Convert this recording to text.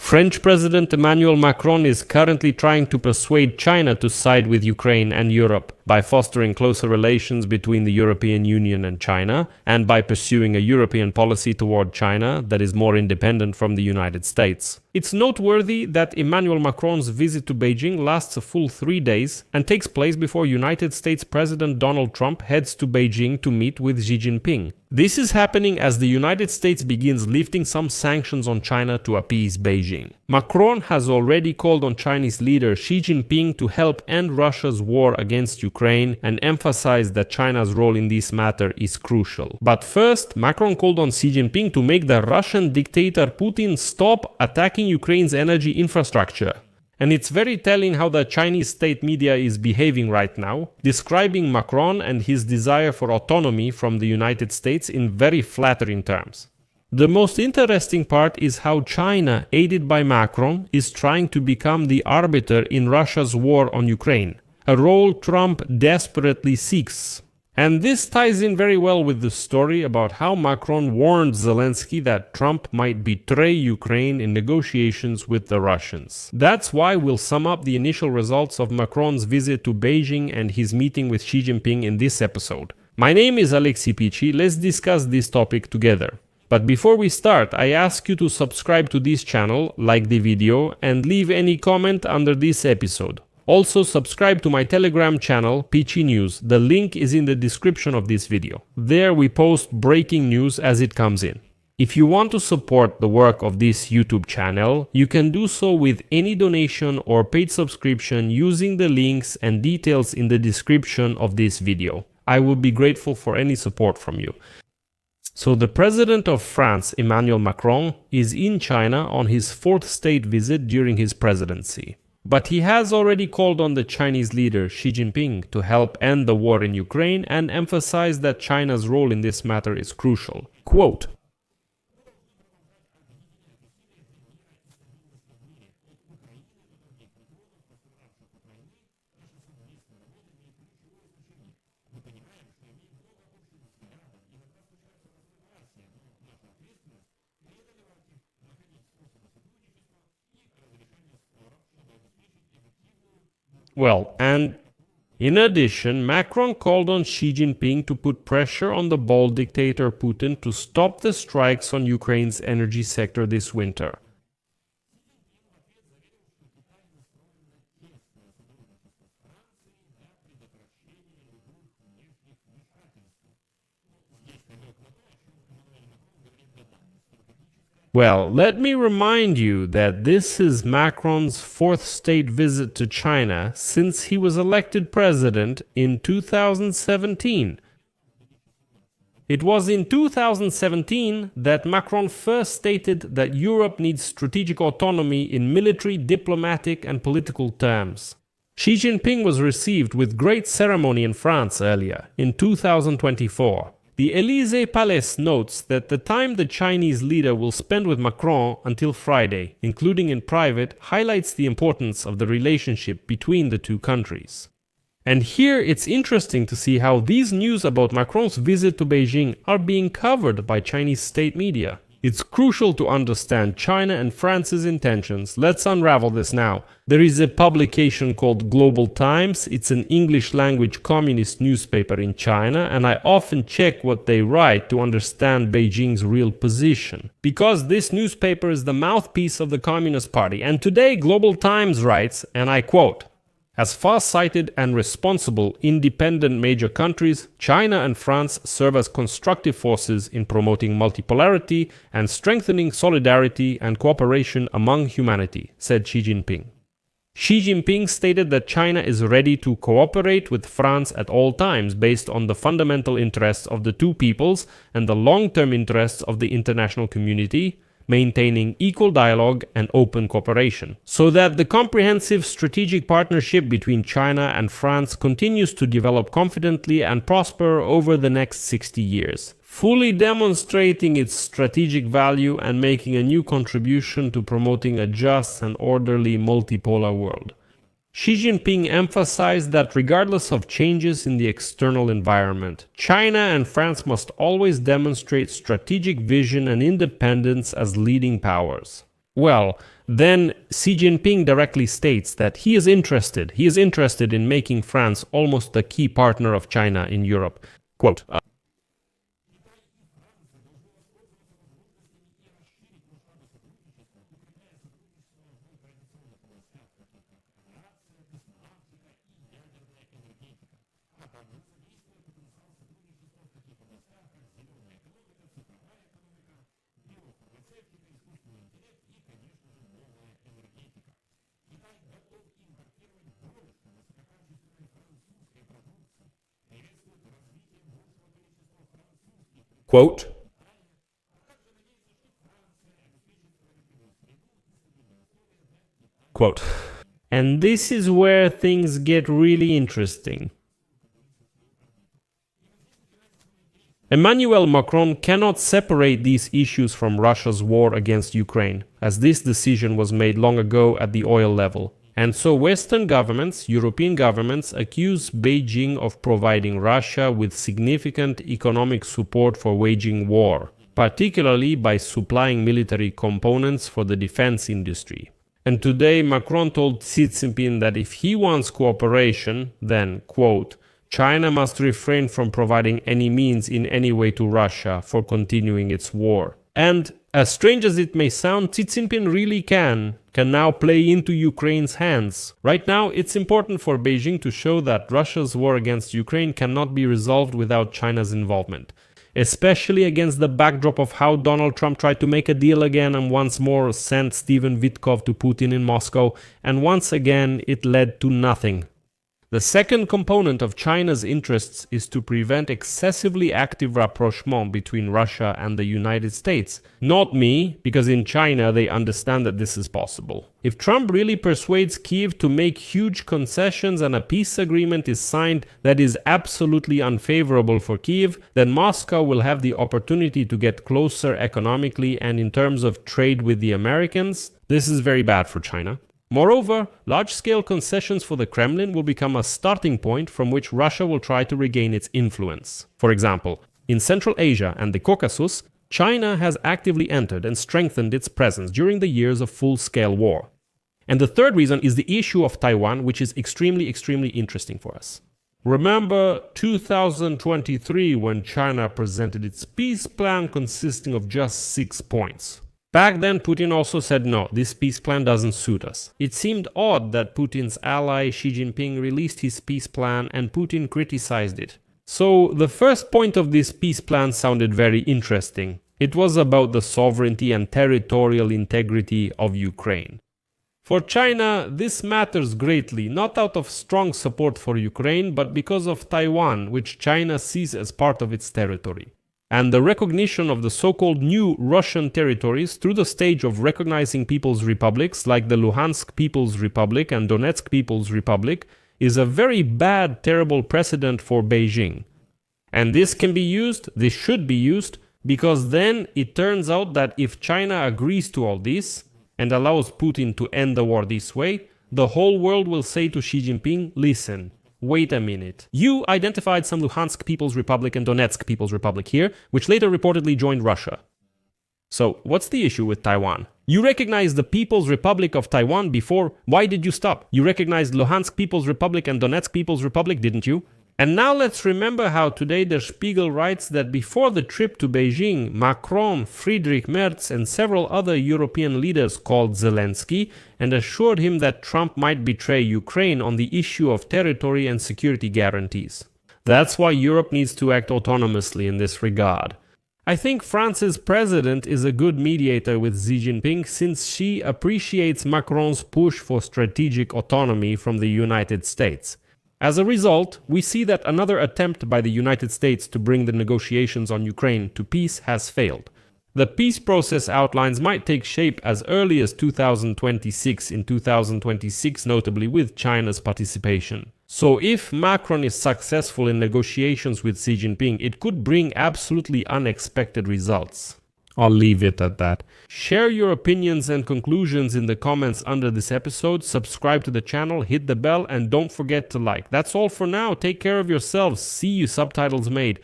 French President Emmanuel Macron is currently trying to persuade China to side with Ukraine and Europe by fostering closer relations between the European Union and China, and by pursuing a European policy toward China that is more independent from the United States. It's noteworthy that Emmanuel Macron's visit to Beijing lasts a full 3 days and takes place before United States President Donald Trump heads to Beijing to meet with Xi Jinping. This is happening as the United States begins lifting some sanctions on China to appease Beijing. Macron has already called on Chinese leader Xi Jinping to help end Russia's war against Ukraine and emphasized that China's role in this matter is crucial. But first, Macron called on Xi Jinping to make the Russian dictator Putin stop attacking Ukraine's energy infrastructure. And it's very telling how the Chinese state media is behaving right now, describing Macron and his desire for autonomy from the United States in very flattering terms. The most interesting part is how China, aided by Macron, is trying to become the arbiter in Russia's war on Ukraine, a role Trump desperately seeks. And this ties in very well with the story about how Macron warned Zelensky that Trump might betray Ukraine in negotiations with the Russians. That's why we'll sum up the initial results of Macron's visit to Beijing and his meeting with Xi Jinping in this episode. My name is Alexei Pichi. Let's discuss this topic together. But before we start, I ask you to subscribe to this channel, like the video, and leave any comment under this episode. Also, subscribe to my Telegram channel, Pichi News. The link is in the description of this video. There we post breaking news as it comes in. If you want to support the work of this YouTube channel, you can do so with any donation or paid subscription using the links and details in the description of this video. I would be grateful for any support from you. So the President of France, Emmanuel Macron, is in China on his fourth state visit during his presidency. But he has already called on the Chinese leader Xi Jinping to help end the war in Ukraine and emphasized that China's role in this matter is crucial. Quote, well, and in addition, Macron called on Xi Jinping to put pressure on the bold dictator Putin to stop the strikes on Ukraine's energy sector this winter. Well, let me remind you that this is Macron's fourth state visit to China since he was elected president in 2017. It was in 2017 that Macron first stated that Europe needs strategic autonomy in military, diplomatic, and political terms. Xi Jinping was received with great ceremony in France earlier, in 2024. The Élysée Palace notes that the time the Chinese leader will spend with Macron until Friday, including in private, highlights the importance of the relationship between the two countries. And here it's interesting to see how these news about Macron's visit to Beijing are being covered by Chinese state media. It's crucial to understand China and France's intentions. Let's unravel this now. There is a publication called Global Times. It's an English-language communist newspaper in China, and I often check what they write to understand Beijing's real position. Because this newspaper is the mouthpiece of the Communist Party, and today Global Times writes, and I quote, "As far-sighted and responsible independent major countries, China and France serve as constructive forces in promoting multipolarity and strengthening solidarity and cooperation among humanity," said Xi Jinping. Xi Jinping stated that China is ready to cooperate with France at all times based on the fundamental interests of the two peoples and the long-term interests of the international community, maintaining equal dialogue and open cooperation, so that the comprehensive strategic partnership between China and France continues to develop confidently and prosper over the next 60 years, fully demonstrating its strategic value and making a new contribution to promoting a just and orderly multipolar world. Xi Jinping emphasized that regardless of changes in the external environment, China and France must always demonstrate strategic vision and independence as leading powers. Well, Then Xi Jinping directly states that he is interested in making France almost a key partner of China in Europe. Quote, quote, quote. And this is where things get really interesting. Emmanuel Macron cannot separate these issues from Russia's war against Ukraine, as this decision was made long ago at the oil level. And so Western governments, European governments, accuse Beijing of providing Russia with significant economic support for waging war, particularly by supplying military components for the defense industry. And today Macron told Xi Jinping that if he wants cooperation, then, quote, China must refrain from providing any means in any way to Russia for continuing its war. And as strange as it may sound, Xi Jinping really can now play into Ukraine's hands. Right now, it's important for Beijing to show that Russia's war against Ukraine cannot be resolved without China's involvement, especially against the backdrop of how Donald Trump tried to make a deal again and once more sent Steven Witkoff to Putin in Moscow, and once again it led to nothing. The second component of China's interests is to prevent excessively active rapprochement between Russia and the United States. Not me, because in China they understand that this is possible. If Trump really persuades Kyiv to make huge concessions and a peace agreement is signed that is absolutely unfavorable for Kyiv, then Moscow will have the opportunity to get closer economically and in terms of trade with the Americans. This is very bad for China. Moreover, large-scale concessions for the Kremlin will become a starting point from which Russia will try to regain its influence. For example, in Central Asia and the Caucasus, China has actively entered and strengthened its presence during the years of full-scale war. And the third reason is the issue of Taiwan, which is extremely interesting for us. Remember 2023 when China presented its peace plan consisting of just 6 points. Back then, Putin also said no, this peace plan doesn't suit us. It seemed odd that Putin's ally Xi Jinping released his peace plan and Putin criticized it. So the first point of this peace plan sounded very interesting. It was about the sovereignty and territorial integrity of Ukraine. For China, this matters greatly, not out of strong support for Ukraine, but because of Taiwan, which China sees as part of its territory, and the recognition of the so-called new Russian territories through the stage of recognizing people's republics like the Luhansk People's Republic and Donetsk People's Republic is a very bad, terrible precedent for Beijing. And this can be used, this should be used, because then it turns out that if China agrees to all this and allows Putin to end the war this way, the whole world will say to Xi Jinping, listen, wait a minute. You identified some Luhansk People's Republic and Donetsk People's Republic here, which later reportedly joined Russia. So, what's the issue with Taiwan? You recognized the People's Republic of Taiwan before. Why did you stop? You recognized Luhansk People's Republic and Donetsk People's Republic, didn't you? And now let's remember how today Der Spiegel writes that before the trip to Beijing, Macron, Friedrich Merz and several other European leaders called Zelensky and assured him that Trump might betray Ukraine on the issue of territory and security guarantees. That's why Europe needs to act autonomously in this regard. I think France's president is a good mediator with Xi Jinping since she appreciates Macron's push for strategic autonomy from the United States. As a result, we see that another attempt by the United States to bring the negotiations on Ukraine to peace has failed. The peace process outlines might take shape as early as 2026, in 2026 notably with China's participation. So if Macron is successful in negotiations with Xi Jinping, it could bring absolutely unexpected results. I'll leave it at that. Share your opinions and conclusions in the comments under this episode, subscribe to the channel, hit the bell, and don't forget to like. That's all for now. Take care of yourselves. See you, Subtitles Made.